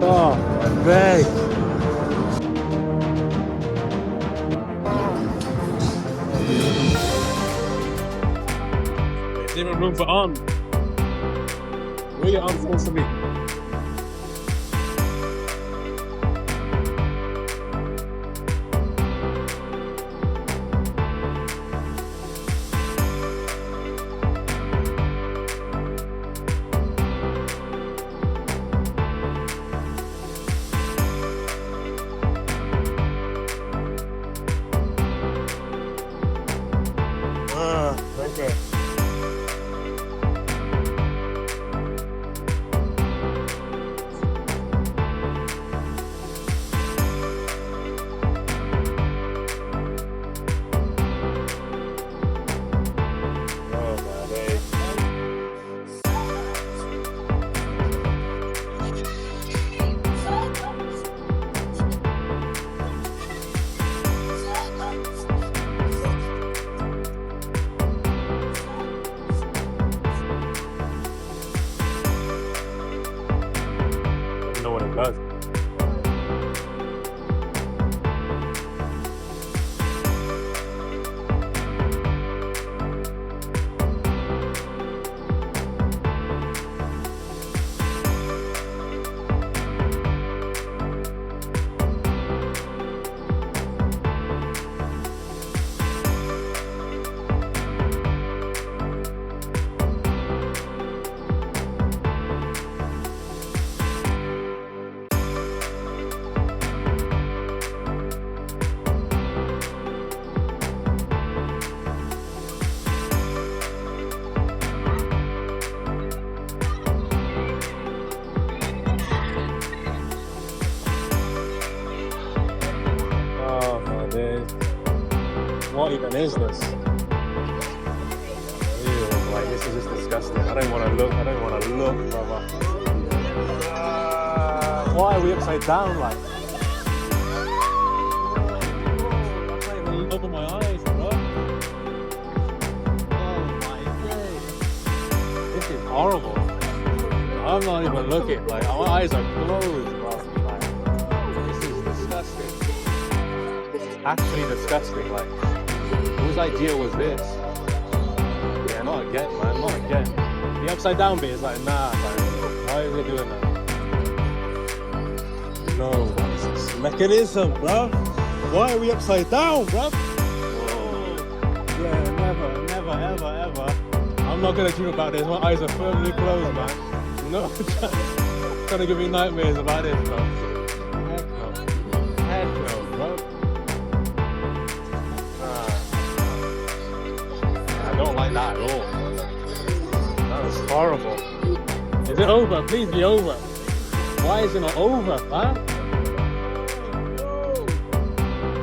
Oh, beg. There's even room for arms. Where your arms supposed to be? Okay. Know what it does. What even is this? Ew, like this is just disgusting. I don't want to look. I don't want to look, brother. Why are we upside down like? I can't even open my eyes, bro. Oh my God. This is horrible. I'm not even looking. Like my eyes are closed, bro. Like, this is disgusting. Actually disgusting. Like. Whose idea was this? Yeah, not again, man, not again. The upside down bit is like, nah, like, why are we doing that? No, what is this mechanism, bro? Why are we upside down, bro? Oh. Yeah, never, ever. I'm not gonna dream about this. My eyes are firmly closed, man. No chance. Trying to give me nightmares about this, bro. Heck no, bro. I don't like that at all. That was horrible. Is it over? Please be over. Why is it not over, man?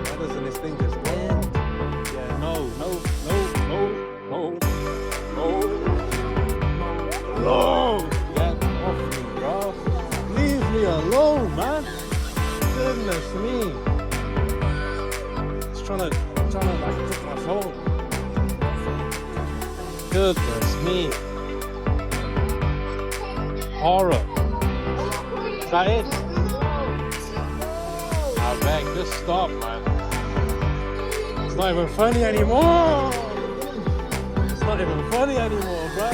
Why doesn't this thing just end? Yeah, no. Get off me, bro. Leave me alone, man. Goodness me. Just trying to like take my phone. Goodness me. Horror. Is that it? I beg, just stop, man. It's not even funny anymore. It's not even funny anymore, bro.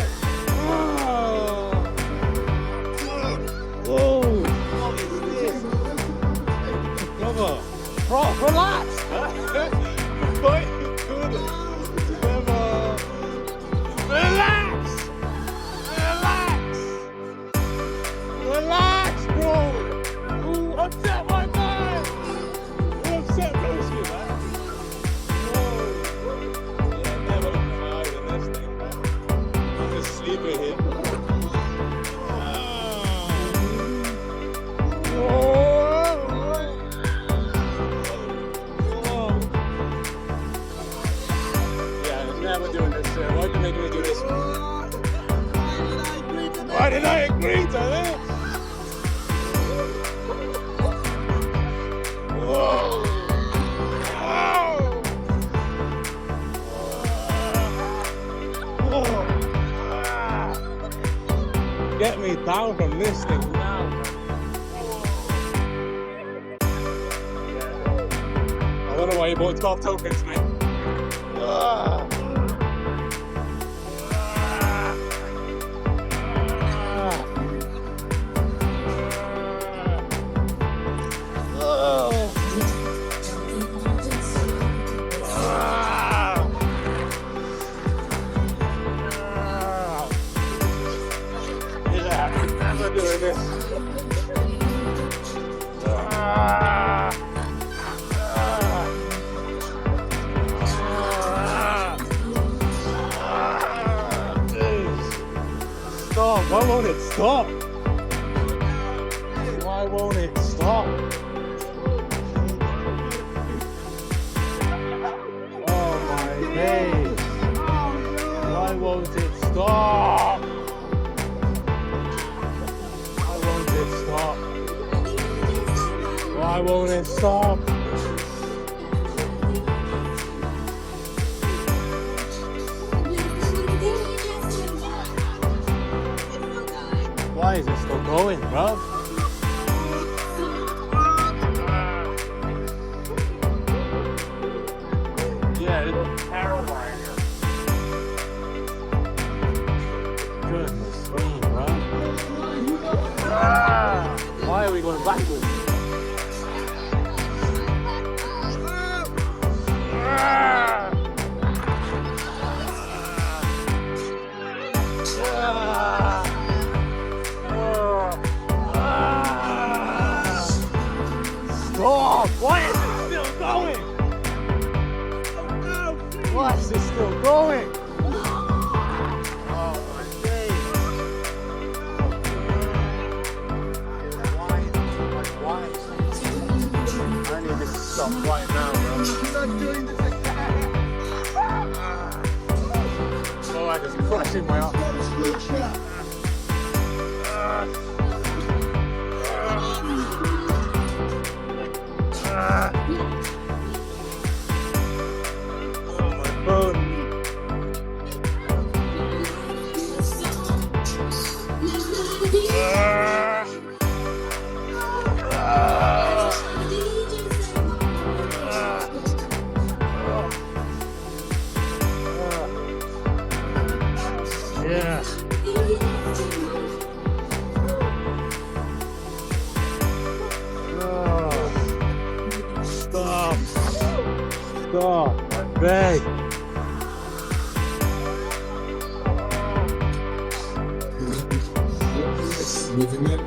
Whoa. What is this? Brother. Bro, relax. What are you doing? Relax, bro. Ooh, upset my man. Upset Broski, man. Whoa. Yeah, never open my eyes in this thing, man. I'm just sleeping here. Yeah, I'm never doing this, sir. Why'd you make me do this? Why did I agree to this? Whoa. Get me down from this thing now. don't know why you bought 12 tokens, mate. I'm not doing this. Stop. Why won't it stop? Why won't it stop? Oh my days. Why won't it stop? Why won't it stop? Why won't it stop? Why is it still going, bro? Yeah, it's terrifying. Goodness me, bro. Why are we going backwards? Stop! Why is it still going? Why is it still going? Oh my days. Why? I need this to stop right now, bro. I'm not doing this again. Oh, I just crushed in my arm. Oh my phone. Yeah. Stop. Stop. I beg. Moving it.